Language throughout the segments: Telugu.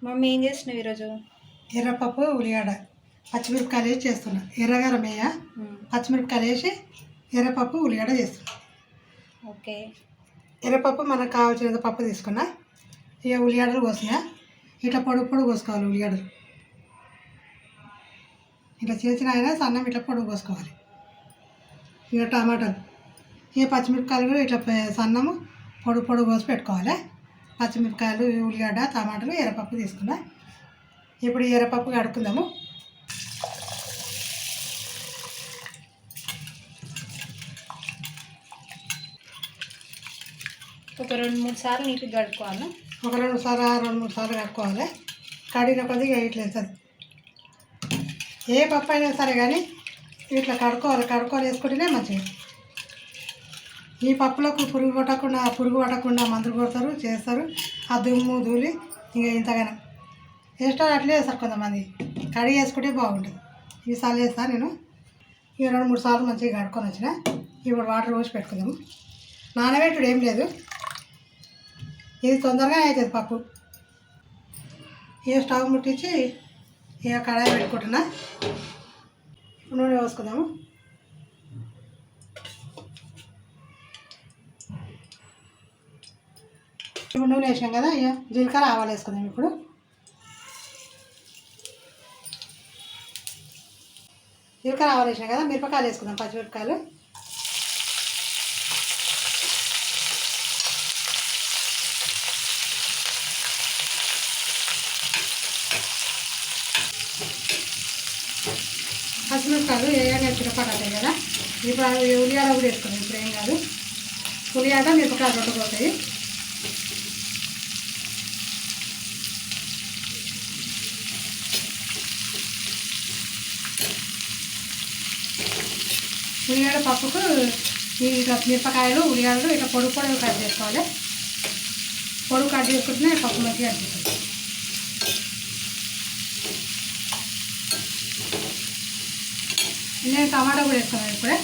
మమ్మీ ఏం చేస్తున్నావు ఈరోజు? ఎర్రపప్పు ఉల్లిగడ్డ పచ్చిమిరపకాయలు వేసి చేస్తున్నా. ఎర్రగరం వేయ పచ్చిమిరపకాయలు వేసి ఎర్రపప్పు ఉల్లిగడ్డ చేస్తున్నా. ఓకే. ఎర్రపప్పు మనకు కావాల్సినంత పప్పు తీసుకున్నా. ఇక ఉల్లిగడ్డలు కోసినా ఇట్లా పొడుగు కోసుకోవాలి. ఉల్లిగడ్డలు ఇట్లా చేసిన అయినా సన్నం ఇట్లా పొడుగు కోసుకోవాలి. ఇక టమాటాలు ఇక పచ్చిమిరపకాయలు కూడా ఇట్లా సన్నము పొడుగు కోసి పెట్టుకోవాలి. పచ్చిమిరపకాయలు ఉల్లిగడ్డ టమాటాలు ఎర్రపప్పు తీసుకున్నా. ఇప్పుడు ఎర్రపప్పు కడుక్కుందాము. ఒక 2-3 సార్లు నీట్గా కడుక్కోవాలి. ఒక 2 సార్లు కడుక్కోవాలి. కడిగిన కొద్దిగా ఇట్లా వేస్తుంది. ఏ పప్పు అయినా సరే కానీ ఇట్లా కడుక్కొని వేసుకుంటేనే మంచిగా. ఈ పప్పులకు పురుగు పట్టకుండా మందులు కొడతారు చేస్తారు. ఆ దుమ్ము ధూళి ఇంకా ఇంతగానో వేస్తారు. అట్లే వేస్తారు కొంతమంది. కడిగి వేసుకుంటే బాగుంటుంది. ఈసారి చేస్తాను నేను. ఇక 2-3 సార్లు మంచిగా కడుక్కొని వచ్చిన. ఇప్పుడు వాటర్ పోసి పెట్టుకుందాము. నానబెట్టుడు ఏం లేదు, ఇది తొందరగా అవుతుంది పప్పు. ఇక స్టవ్ ముట్టించి ఇక కడాయి పెట్టుకుంటున్నా. నూనె పోసుకుందాము. ఇప్పుడు నూనె వేసాం కదా, ఇక జీలకర్ర ఆవాలు వేసుకుందాం. ఇప్పుడు జీలకర్ర ఆవాలు వేసాం కదా, మిరపకాయలు వేసుకుందాం. పచ్చిమిరపకాయలు వేయగానే చిరపడతాయి కదా. ఇప్పుడు అవి ఉల్లిగడ్డ కూడా వేసుకుందాం. ఇప్పుడు ఏం కాదు, ఉల్లిగడ్డ మిరపకాయలు రెండు పోతాయి. ఉల్లిగడ్డ పప్పుకు ఇట్లా మిరపకాయలు ఉల్లిగడ్డలు ఇట్లా పొడుగు కట్ చేసుకోవాలి. పొడుగు కట్ చేసుకుంటేనే పప్పు మంచిగా అనిపిస్తుంది. నేను టమాటా కూడా వేసుకున్నాను ఇప్పుడే.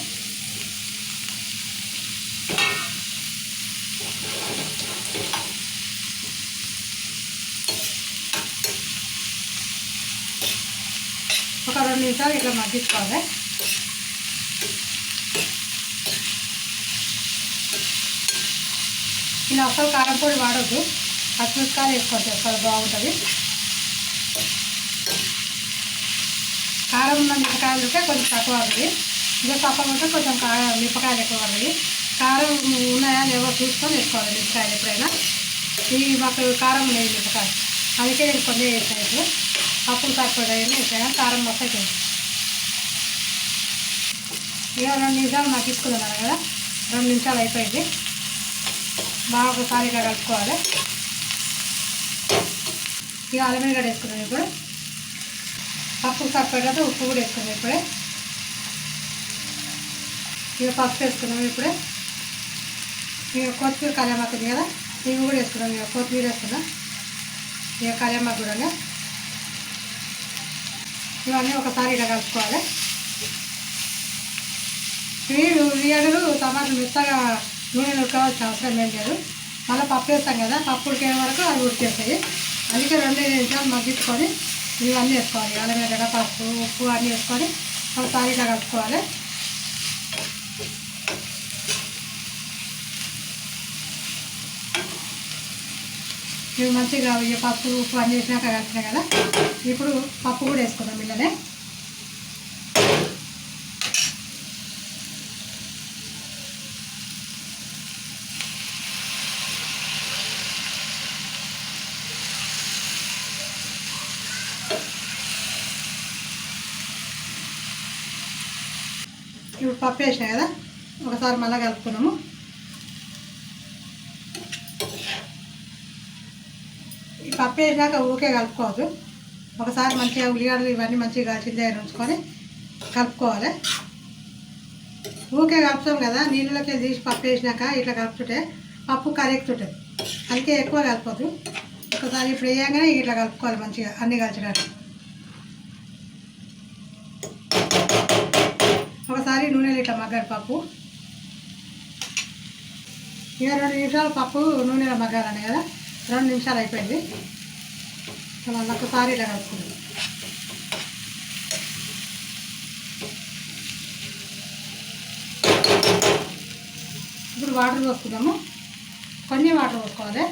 ఒక 2 నిమిషాలు ఇట్లా మగ్గించుకోవాలి. ఇలా అసలు కారం పొడి వాడద్దు, పచ్చిమిరపకాయలు వేసుకొని చేస్తారు, బాగుంటుంది. కారం ఉన్న మిరపకాయలు ఉంటే కొంచెం తక్కువ అవుతుంది. ఇదే తక్కువ ఉంటే కొంచెం మిరపకాయలు ఎక్కువ పడుతుంది. కారం ఉన్నాయా లేవో చూసుకొని వేసుకోవాలి మిరపకాయలు ఎప్పుడైనా. మాకు కారం లేదు మిరపకాయలు, అందుకే నేను కొన్ని వేసాను. ఇప్పుడు పప్పులు తక్కువ వేసాను, కారం మొత్తం వేసాను. ఇక 2 నిమిషాలు మగ్గించుకున్నాను కదా, 2 నిమిషాలు అయిపోయింది. బాగా ఒకసారి ఇట్లా కలుపుకోవాలి. ఇక అల్లం వెల్లిగడ్డ వేసుకున్నాను. ఇప్పుడు పప్పు సరిపడేది ఉప్పు కూడా వేసుకున్నాం. ఇప్పుడే ఇక పసుపు వేసుకున్నాం. ఇప్పుడే ఇక కొత్తిమీర కళ్యామాకు ఉంది కదా, ఇవి కూడా వేసుకున్నాం. ఇక కొత్తిమీర వేసుకున్నాం. ఇక కళ్యామాకు కూడా ఇవన్నీ ఒకసారి ఇలా కలుపుకోవాలి. ఇవి ఉల్లిగడ్డలు టమాటాలు మెత్తగా నూనెలు ఉడకాల్సిన అవసరం ఏం లేదు. మళ్ళీ పప్పు వేస్తాం కదా, పప్పు ఉడికే వరకు అవి ఉడికేస్తాయి. అందుకే 2 నిమిషాలు మగ్గించుకొని ఇవన్నీ వేసుకోవాలి. అల్లం వెల్లిగడ్డ పసుపు ఉప్పు అన్నీ వేసుకొని ఒకసారి ఇలా కలుపుకోవాలి. ఇవి మంచిగా పసుపు ఉప్పు అన్నీ వేసినాక కలిపినాయి కదా, ఇప్పుడు పప్పు కూడా వేసుకుందాం. ఇళ్ళనే ఇప్పుడు పప్పు వేసినా కదా, ఒకసారి మళ్ళీ కలుపుకున్నాము. ఈ పప్పు వేసినాక ఊకే కలుపుకోవద్దు. ఒకసారి మంచిగా ఉల్లిగడ్డలు ఇవన్నీ మంచిగా చిందే ఉంచుకొని కలుపుకోవాలి. ఊకే కలుపుతాం కదా, నీళ్ళకి తీసి పప్పు వేసినాక ఇట్లా కలుపుతుంటే పప్పు కరెక్తుంటుంది. అందుకే ఎక్కువ కలపొద్దు. ఒకసారి ఇప్పుడు వేయగానే ఇట్లా కలుపుకోవాలి మంచిగా అన్నీ కలిసినట్టు. ఒకసారి నూనెలు ఇట్లా మగ్గాలి పప్పు. ఇక 2 నిమిషాలు పప్పు నూనెలో మగ్గాలని కదా, 2 నిమిషాలు అయిపోయింది. మనం ఒకసారి ఇలా కలుపుకుందాం. ఇప్పుడు వాటర్ పోసుకుందాము. కొన్ని వాటర్ పోసుకోవాలి.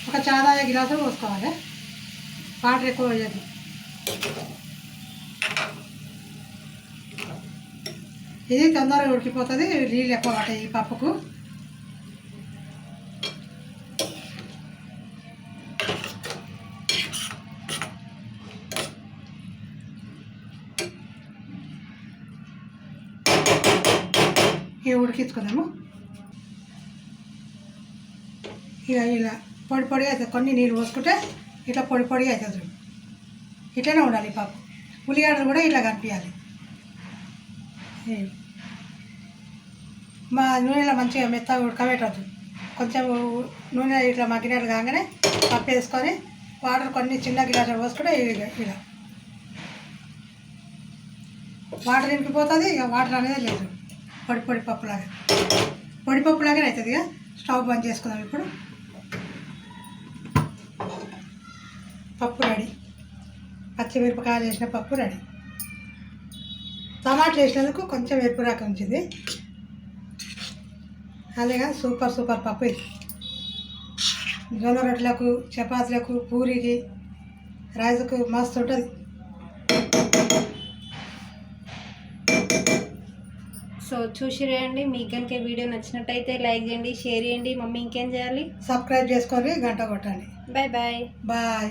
ఒక చాదాయ గిలాసులు పోసుకోవాలి. వాటర్ ఎక్కువ వేయద్దు. ఇది తొందరగా ఉడికిపోతుంది. నీళ్ళు ఎక్కువ పడతాయి ఈ పప్పుకు. ఇవి ఉడికించుకుందాము. ఇక ఇలా పొడి పొడిగా అవుతుంది. కొన్ని నీళ్ళు పోసుకుంటే ఇట్లా పొడి పొడిగా అవుతుంది. ఇట్లనే ఉండాలి పప్పు. ఉల్లిగడ్డలు కూడా ఇట్లా కనిపించాలి. మా నూనెలో మంచిగా మెత్తగా ఉడకబెట్టద్దు. కొంచెం నూనె ఇట్లా మగ్గినట్లు కాగానే పప్పు వేసుకొని వాటర్ కొన్ని చిన్న గిలాసులు పోసుకుంటే ఇలా వాటర్ ఇంకిపోతుంది. ఇక వాటర్ అనేది లేదు. పొడి పొడి పప్పులాగా అవుతుంది. ఇక స్టవ్ బంద్ చేసుకుందాం. ఇప్పుడు పప్పు రెడీ. పచ్చిమిరపకాయలు వేసిన పప్పు రెడీ. టమాటాలు వేసినందుకు కొంచెం ఎరుపు రాక ఉంచింది. అలాగే సూపర్ పప్పు ఇది. జొన్న రొట్టెలకు, చపాతీలకు, పూరికి, రైస్కు మస్తు ఉంటుంది. సో చూసిరేయండి. మీకు కనుక వీడియో నచ్చినట్టయితే లైక్ చేయండి, షేర్ చేయండి. మమ్మీ ఇంకేం చేయాలి? సబ్స్క్రైబ్ చేసుకొని గంట కొట్టండి. Bye bye. బాయ్.